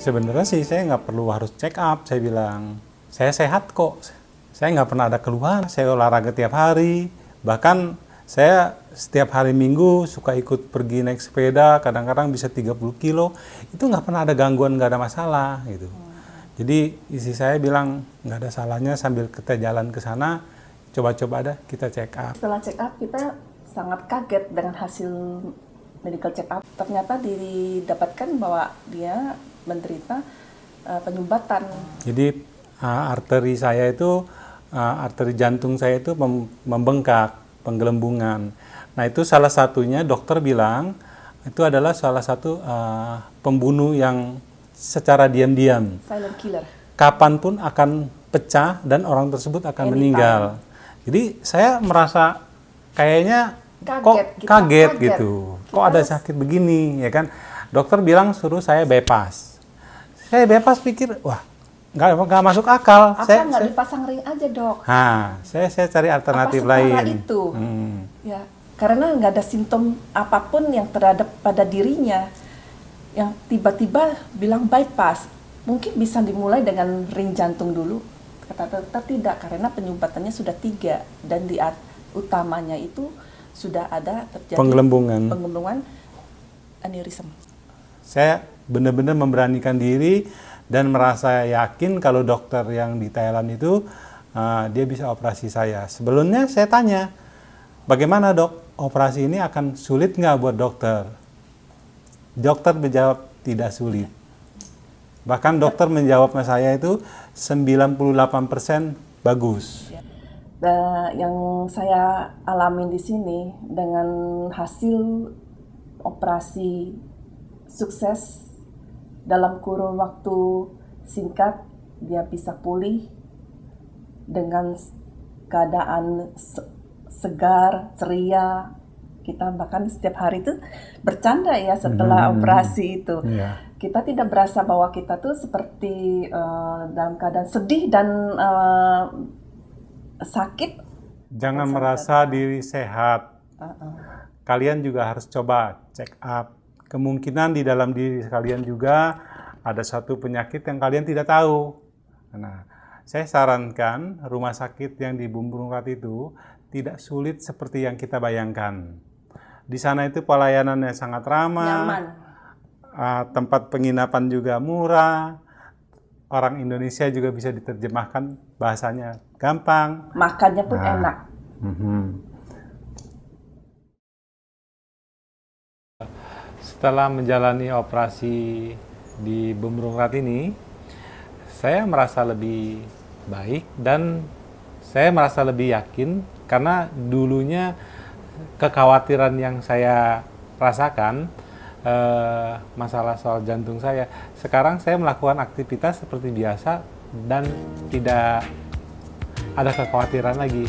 Sebenarnya sih saya nggak perlu harus check up, saya bilang. Saya sehat kok, saya nggak pernah ada keluhan, saya olahraga tiap hari. Bahkan saya setiap hari Minggu suka ikut pergi naik sepeda, kadang-kadang bisa 30 kilo. Itu nggak pernah ada gangguan, nggak ada masalah gitu. Jadi istri saya bilang nggak ada salahnya sambil kita jalan ke sana, coba-coba ada kita check up. Setelah check up kita sangat kaget dengan hasil medical check up. Ternyata didapatkan bahwa dia menderita penyumbatan. Jadi arteri saya itu, arteri jantung saya itu membengkak, penggelembungan. Nah itu salah satunya dokter bilang itu adalah salah satu pembunuh yang secara diam-diam. Silent killer. Kapanpun akan pecah dan orang tersebut akan meninggal. Jadi saya merasa kayaknya kaget gitu. Kok ada sakit begini, ya kan? Dokter bilang suruh saya bypass. Saya bypass pikir, wah nggak masuk akal. Apa nggak dipasang ring aja dok? Saya cari alternatif lain. Itu? Ya, karena nggak ada simptom apapun yang terhadap pada dirinya, yang tiba-tiba bilang bypass. Mungkin bisa dimulai dengan ring jantung dulu. Kata dokter tidak, karena penyumbatannya sudah 3 dan di utamanya itu sudah ada terjadi penggelembungan aneurism. Saya benar-benar memberanikan diri dan merasa yakin kalau dokter yang di Thailand itu dia bisa operasi saya. Sebelumnya saya tanya, bagaimana dok, operasi ini akan sulit nggak buat dokter? Dokter menjawab tidak sulit. Bahkan dokter menjawab sama saya itu 98% bagus. Yang saya alamin di sini dengan hasil operasi sukses dalam kurun waktu singkat, dia bisa pulih dengan keadaan segar, ceria. Kita bahkan setiap hari itu bercanda ya setelah operasi itu. Kita tidak berasa bahwa kita tuh seperti dalam keadaan sedih dan sakit. Jangan merasa diri sehat. Kalian juga harus coba check up. Kemungkinan di dalam diri kalian juga ada satu penyakit yang kalian tidak tahu. Nah, saya sarankan rumah sakit yang di Bumrungrad itu tidak sulit seperti yang kita bayangkan. Di sana itu pelayanannya sangat ramah, nyaman. Tempat penginapan juga murah, orang Indonesia juga bisa diterjemahkan bahasanya gampang. Makannya pun enak. Setelah menjalani operasi di Bumrungrad ini, saya merasa lebih baik dan saya merasa lebih yakin karena dulunya kekhawatiran yang saya rasakan masalah soal jantung saya. Sekarang saya melakukan aktivitas seperti biasa dan tidak ada kekhawatiran lagi.